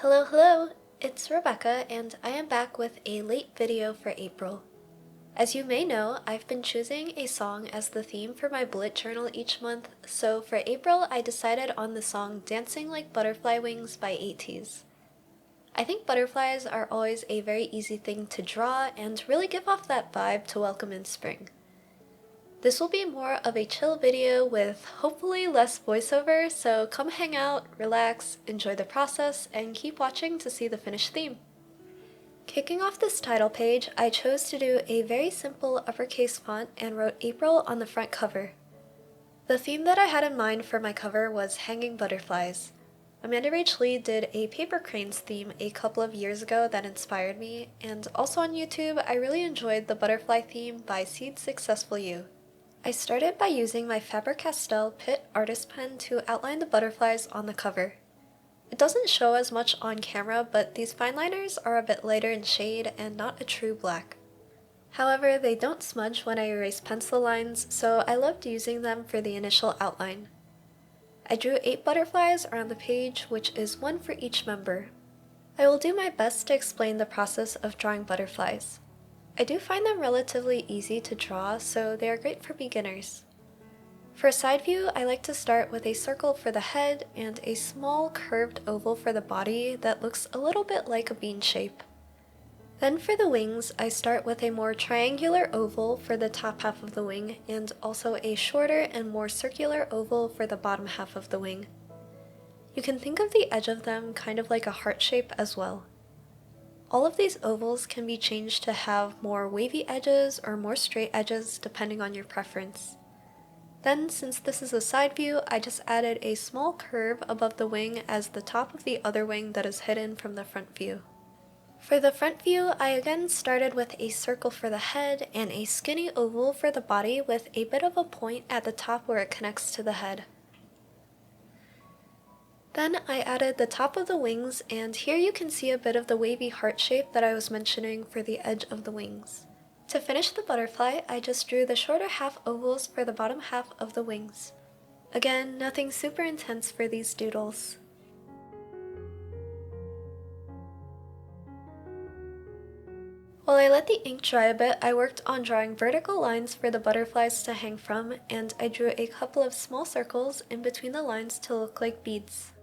Hello, it's Rebecca and I am back with a late video for April. As you may know, I've been choosing a song as the theme for my bullet journal each month, so for April I decided on the song Dancing Like Butterfly Wings by ATEEZ. I think butterflies are always a very easy thing to draw and really give off that vibe to welcome in spring. This will be more of a chill video with hopefully less voiceover, so come hang out, relax, enjoy the process, and keep watching to see the finished theme. Kicking off this title page, I chose to do a very simple uppercase font and wrote April on the front cover. The theme that I had in mind for my cover was hanging butterflies. Amanda Rach Lee did a paper cranes theme a couple of years ago that inspired me, and also on YouTube I really enjoyed the butterfly theme by Seed Successful You. I started by using my Faber-Castell Pitt Artist Pen to outline the butterflies on the cover. It doesn't show as much on camera, but these fine liners are a bit lighter in shade and not a true black. However, they don't smudge when I erase pencil lines, so I loved using them for the initial outline. I drew 8 butterflies around the page, which is 1 for each member. I will do my best to explain the process of drawing butterflies. I do find them relatively easy to draw, so they are great for beginners. For a side view, I like to start with a circle for the head and a small curved oval for the body that looks a little bit like a bean shape. Then for the wings, I start with a more triangular oval for the top half of the wing and also a shorter and more circular oval for the bottom half of the wing. You can think of the edge of them kind of like a heart shape as well. All of these ovals can be changed to have more wavy edges or more straight edges depending on your preference. Then, since this is a side view, I just added a small curve above the wing as the top of the other wing that is hidden from the front view. For the front view, I again started with a circle for the head and a skinny oval for the body with a bit of a point at the top where it connects to the head. Then I added the top of the wings, and here you can see a bit of the wavy heart shape that I was mentioning for the edge of the wings. To finish the butterfly, I just drew the shorter half ovals for the bottom half of the wings. Again, nothing super intense for these doodles. While I let the ink dry a bit, I worked on drawing vertical lines for the butterflies to hang from, and I drew a couple of small circles in between the lines to look like beads.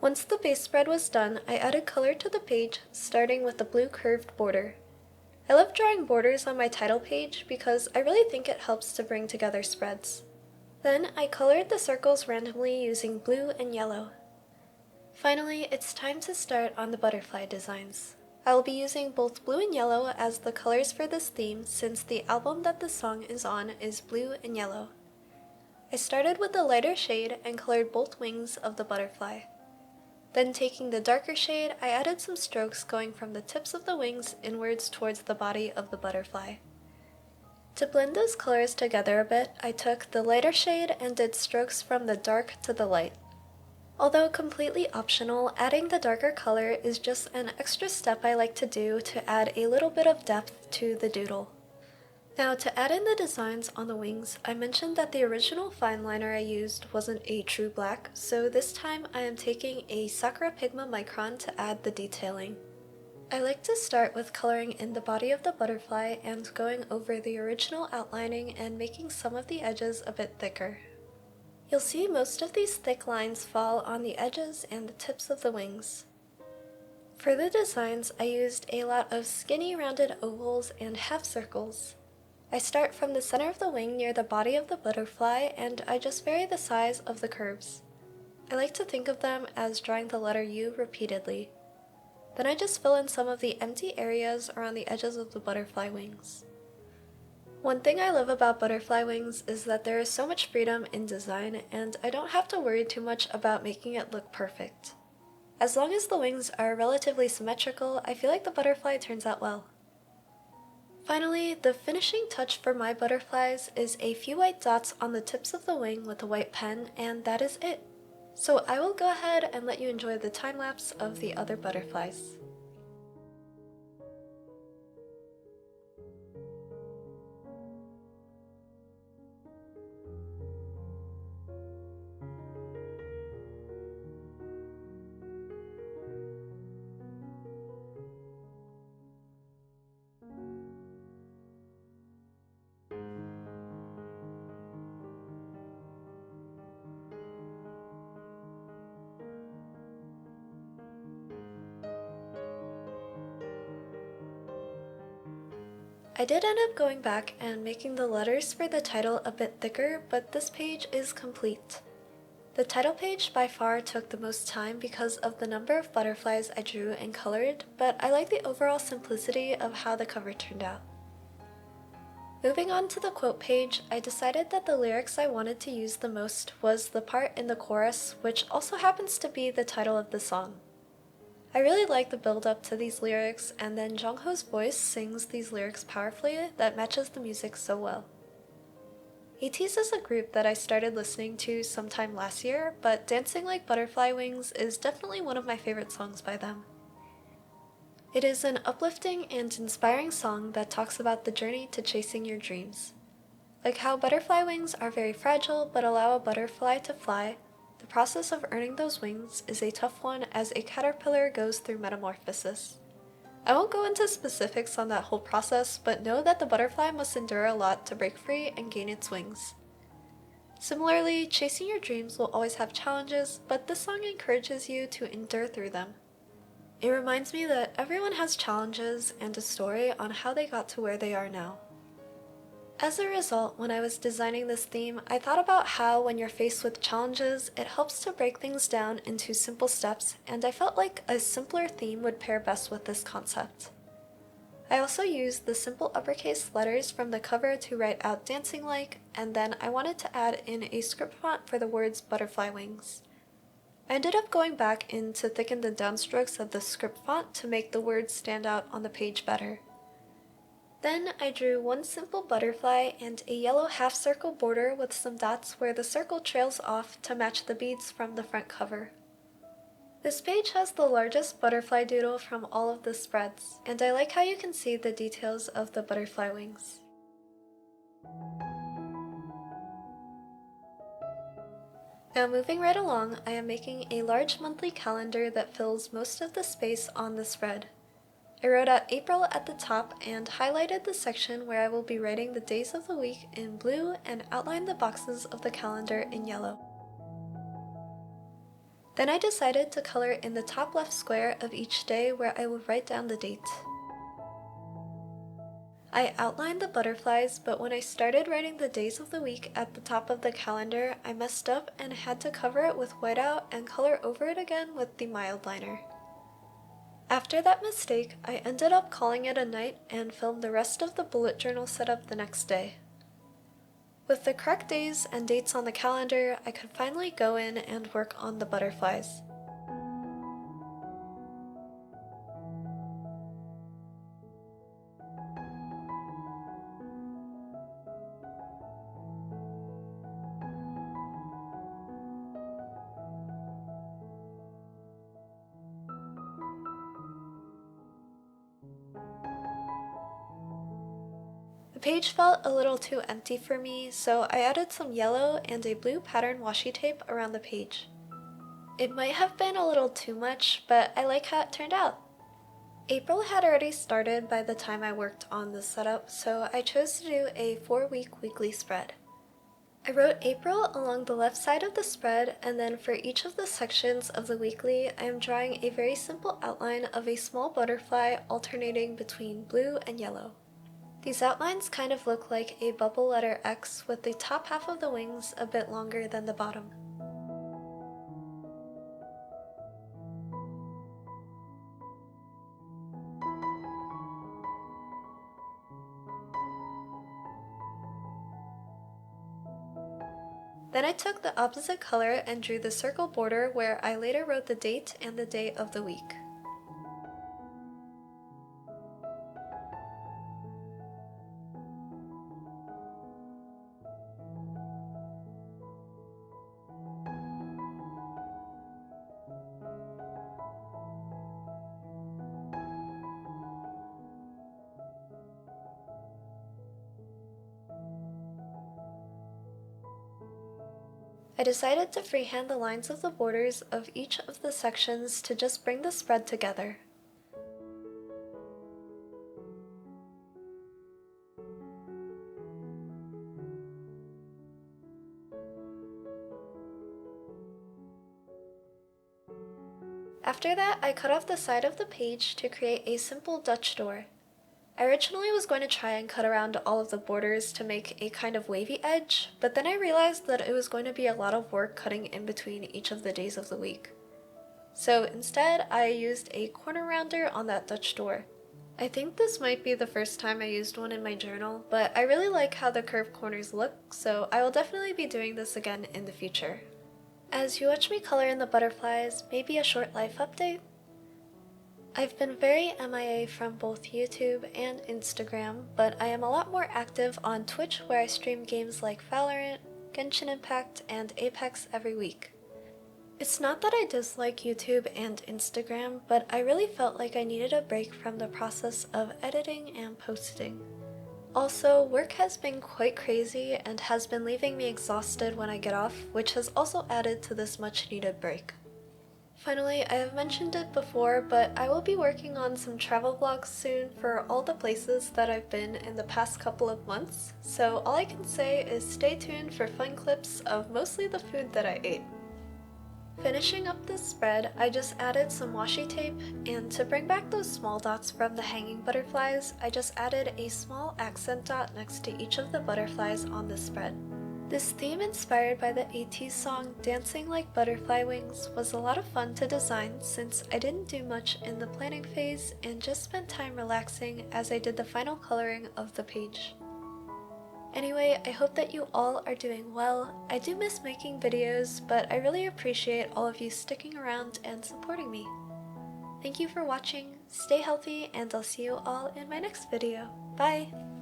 Once the base spread was done, I added color to the page, starting with the blue curved border. I love drawing borders on my title page because I really think it helps to bring together spreads. Then I colored the circles randomly using blue and yellow. Finally, it's time to start on the butterfly designs. I will be using both blue and yellow as the colors for this theme since the album that the song is on is blue and yellow. I started with the lighter shade and colored both wings of the butterfly. Then taking the darker shade, I added some strokes going from the tips of the wings inwards towards the body of the butterfly. To blend those colors together a bit, I took the lighter shade and did strokes from the dark to the light. Although completely optional, adding the darker color is just an extra step I like to do to add a little bit of depth to the doodle. Now to add in the designs on the wings, I mentioned that the original fine liner I used wasn't a true black, so this time I am taking a Sakura Pigma Micron to add the detailing. I like to start with coloring in the body of the butterfly and going over the original outlining and making some of the edges a bit thicker. You'll see most of these thick lines fall on the edges and the tips of the wings. For the designs, I used a lot of skinny rounded ovals and half circles. I start from the center of the wing near the body of the butterfly and I just vary the size of the curves. I like to think of them as drawing the letter U repeatedly. Then I just fill in some of the empty areas around the edges of the butterfly wings. One thing I love about butterfly wings is that there is so much freedom in design and I don't have to worry too much about making it look perfect. As long as the wings are relatively symmetrical, I feel like the butterfly turns out well. Finally, the finishing touch for my butterflies is a few white dots on the tips of the wing with a white pen, and that is it. So I will go ahead and let you enjoy the time lapse of the other butterflies. I did end up going back and making the letters for the title a bit thicker, but this page is complete. The title page by far took the most time because of the number of butterflies I drew and colored, but I like the overall simplicity of how the cover turned out. Moving on to the quote page, I decided that the lyrics I wanted to use the most was the part in the chorus, which also happens to be the title of the song. I really like the build-up to these lyrics, and then Jungho's voice sings these lyrics powerfully that matches the music so well. ATEEZ is a group that I started listening to sometime last year, but Dancing Like Butterfly Wings is definitely one of my favorite songs by them. It is an uplifting and inspiring song that talks about the journey to chasing your dreams. Like how butterfly wings are very fragile but allow a butterfly to fly, the process of earning those wings is a tough one as a caterpillar goes through metamorphosis. I won't go into specifics on that whole process, but know that the butterfly must endure a lot to break free and gain its wings. Similarly, chasing your dreams will always have challenges, but this song encourages you to endure through them. It reminds me that everyone has challenges and a story on how they got to where they are now. As a result, when I was designing this theme, I thought about how when you're faced with challenges, it helps to break things down into simple steps, and I felt like a simpler theme would pair best with this concept. I also used the simple uppercase letters from the cover to write out Dancing Like, and then I wanted to add in a script font for the words butterfly wings. I ended up going back in to thicken the downstrokes of the script font to make the words stand out on the page better. Then I drew one simple butterfly and a yellow half-circle border with some dots where the circle trails off to match the beads from the front cover. This page has the largest butterfly doodle from all of the spreads, and I like how you can see the details of the butterfly wings. Now moving right along, I am making a large monthly calendar that fills most of the space on the spread. I wrote out April at the top and highlighted the section where I will be writing the days of the week in blue and outlined the boxes of the calendar in yellow. Then I decided to color in the top left square of each day where I will write down the date. I outlined the butterflies, but when I started writing the days of the week at the top of the calendar, I messed up and had to cover it with whiteout and color over it again with the mild liner. After that mistake, I ended up calling it a night and filmed the rest of the bullet journal setup the next day. With the correct days and dates on the calendar, I could finally go in and work on the butterflies. The page felt a little too empty for me, so I added some yellow and a blue pattern washi tape around the page. It might have been a little too much, but I like how it turned out. April had already started by the time I worked on this setup, so I chose to do a 4-week weekly spread. I wrote April along the left side of the spread, and then for each of the sections of the weekly, I am drawing a very simple outline of a small butterfly alternating between blue and yellow. These outlines kind of look like a bubble letter X with the top half of the wings a bit longer than the bottom. Then I took the opposite color and drew the circle border where I later wrote the date and the day of the week. I decided to freehand the lines of the borders of each of the sections to just bring the spread together. After that, I cut off the side of the page to create a simple Dutch door. I originally was going to try and cut around all of the borders to make a kind of wavy edge, but then I realized that it was going to be a lot of work cutting in between each of the days of the week. So instead, I used a corner rounder on that Dutch door. I think this might be the first time I used one in my journal, but I really like how the curved corners look, so I will definitely be doing this again in the future. As you watch me color in the butterflies, maybe a short life update? I've been very MIA from both YouTube and Instagram, but I am a lot more active on Twitch where I stream games like Valorant, Genshin Impact, and Apex every week. It's not that I dislike YouTube and Instagram, but I really felt like I needed a break from the process of editing and posting. Also, work has been quite crazy and has been leaving me exhausted when I get off, which has also added to this much needed break. Finally, I have mentioned it before, but I will be working on some travel vlogs soon for all the places that I've been in the past couple of months, so all I can say is stay tuned for fun clips of mostly the food that I ate. Finishing up this spread, I just added some washi tape, and to bring back those small dots from the hanging butterflies, I just added a small accent dot next to each of the butterflies on this spread. This theme, inspired by the ATEEZ song Dancing Like Butterfly Wings, was a lot of fun to design since I didn't do much in the planning phase and just spent time relaxing as I did the final coloring of the page. Anyway, I hope that you all are doing well. I do miss making videos, but I really appreciate all of you sticking around and supporting me. Thank you for watching, stay healthy, and I'll see you all in my next video. Bye!